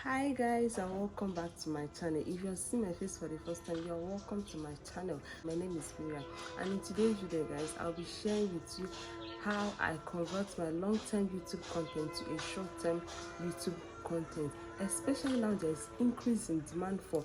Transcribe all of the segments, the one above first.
Hi guys, and welcome back to my channel. If you're seeing my face for the first time, you're welcome to my channel. My name is Miriam, and in today's video guys, I'll be sharing with you how I convert my long-term YouTube content to a short-term YouTube content, especially now there's increase in demand for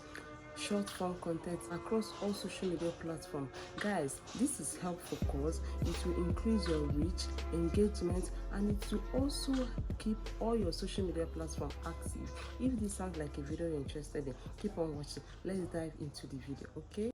short form content across all social media platforms. Guys, this is helpful because it will increase your reach, engagement, and it will also keep all your social media platforms active. If this sounds like a video you're interested in, keep on watching. Let's dive into the video. Okay.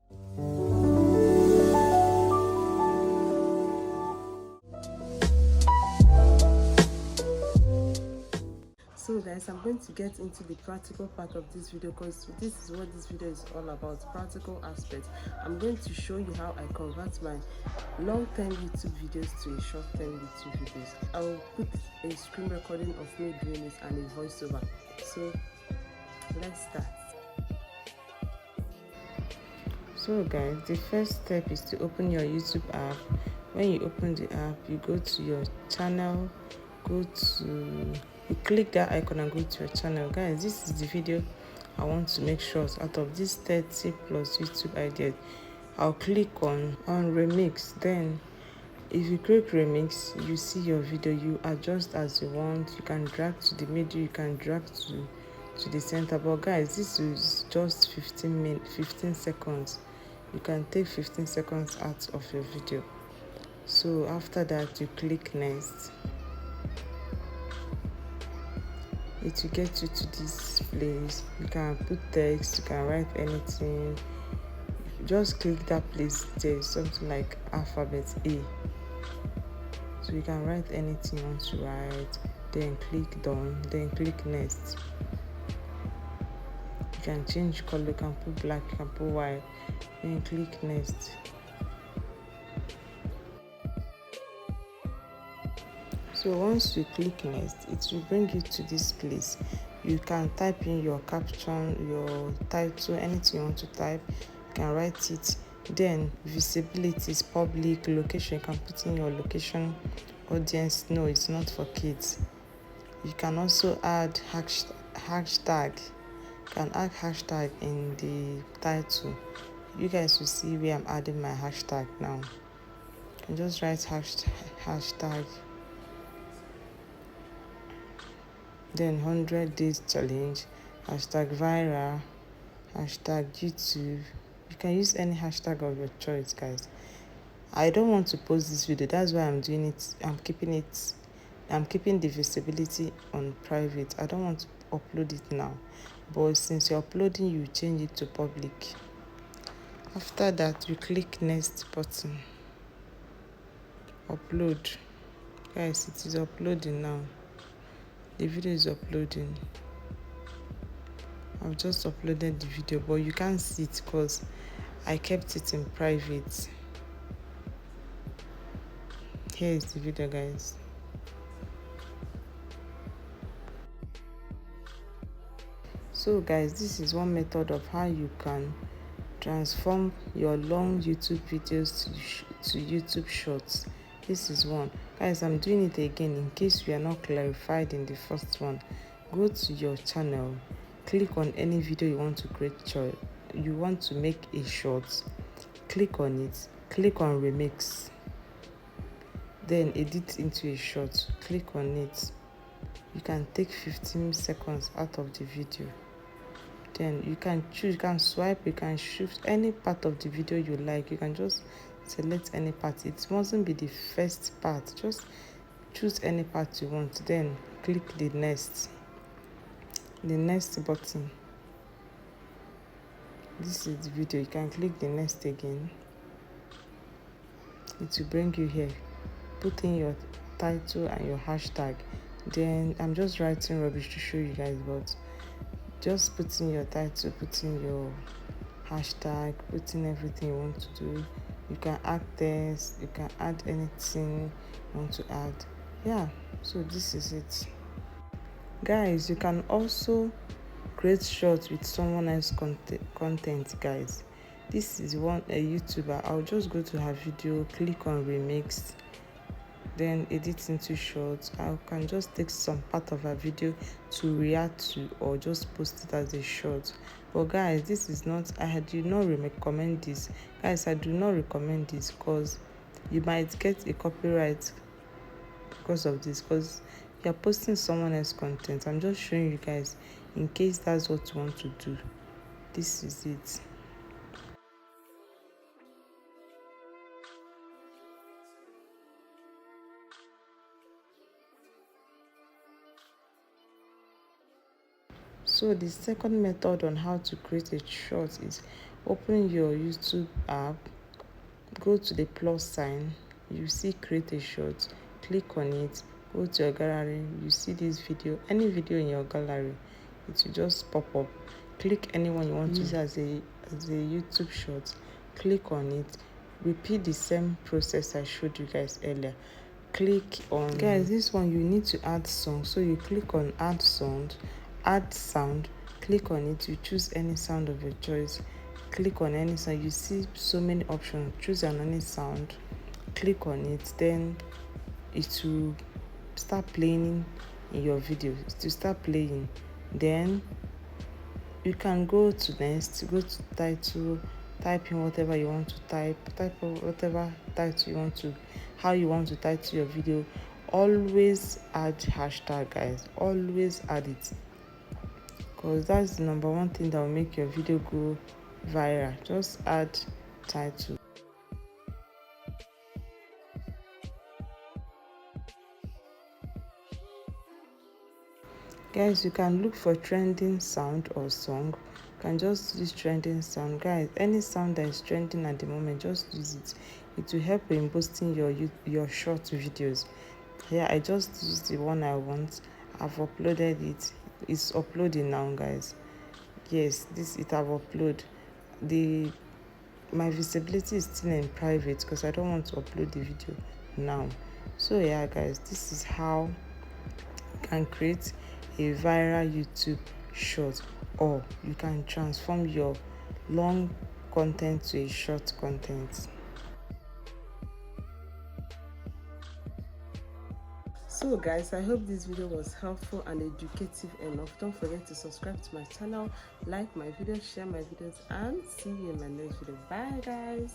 So guys, I'm going to get into the practical part of this video because this is what this video is all about, practical aspects. I'm going to show you how I convert my long-term YouTube videos to a short-term YouTube videos. I will put a screen recording of me doing it and a voiceover. So let's start. So guys, the first step is to open your YouTube app. When you open the app, you go to your channel, you click that icon and go to your channel. Guys, this is the video I want to make short. Out of these 30 plus YouTube ideas, I'll click on remix. Then if you click remix, you see your video, you adjust as you want. You can drag to the middle, you can drag to the center. But guys, this is just 15 seconds. You can take 15 seconds out of your video. So after that, you click next. It will get you to this place. You can put text, you can write anything. Just click that place. There's something like alphabet A. So you can write anything you want to write. Then click done. Then click next. You can change color. You can put black. You can put white. Then click next. So once you click next, it will bring you to this place. You can type in your caption, your title, anything you want to type. You can write it. Then visibility is public, location, you can put in your location. Audience, no, it's not for kids. You can also add hashtag. You can add hashtag in the title. You guys will see where I'm adding my hashtag now. You can just write hashtag. Then 100 days challenge, hashtag viral, hashtag YouTube. You can use any hashtag of your choice, guys. I don't want to post this video, that's why I'm doing it. I'm keeping the visibility on private. I don't want to upload it now, but since you're uploading, you change it to public. After that, you click next button. Upload. Guys, it is uploading now. The video is uploading. I've just uploaded the video, but you can't see it because I kept it in private. Here is the video, guys. So guys, this is one method of how you can transform your long YouTube videos to YouTube shorts. This is one. Guys, I'm doing it again in case we are not clarified in the first one. Go to your channel, click on any video you want to create, you want to make a short, click on it, click on remix, then edit into a short, click on it. You can take 15 seconds out of the video. Then you can choose, you can swipe, you can shift any part of the video you like. You can just select any part. It mustn't be the first part, just choose any part you want. Then click the next button. This is the video. You can click the next again. It will bring you here. Put in your title and your hashtag. Then I'm just writing rubbish to show you guys, but just put in your title, put in your hashtag, put in everything you want to do. You can add text, you can add anything you want to add. Yeah, so this is it. Guys, you can also create shorts with someone else's content, guys. This is a YouTuber. I'll just go to her video, click on remix. then edit into shorts. I can just take some part of a video to react to or just post it as a short. But guys, this is not, I do not recommend this. Guys, I do not recommend this because you might get a copyright because of this, because you're posting someone else's content. I'm just showing you guys in case that's what you want to do. This is it. So the second method on how to create a short is open your YouTube app, go to the plus sign, you see create a short, click on it, go to your gallery, you see this video, any video in your gallery, it will just pop up. Click anyone you want to use as a YouTube short, click on it, repeat the same process I showed you guys earlier. Click on, guys, this one you need to add song, so you click on add sound, click on it, you choose any sound of your choice, click on any sound, you see so many options, choose any sound, click on it, then it will start playing in your video. To start playing, then you can go to next, go to title, type in whatever you want to type whatever title you want to, how you want to title your video. Always add hashtag, guys, always add it, because that's the number one thing that will make your video go viral. Just add title. Guys, you can look for trending sound or song. You can just use trending sound. Guys, any sound that is trending at the moment, just use it. It will help in boosting your short videos. Yeah, I just used the one I want. I've uploaded it. It's uploading now, guys. Yes, it have uploaded. My visibility is still in private because I don't want to upload the video now. So yeah, guys, this is how you can create a viral YouTube short, or you can transform your long content to a short content. So guys, I hope this video was helpful and educative enough. Don't forget to subscribe to my channel, like my videos, share my videos, and see you in my next video. Bye guys.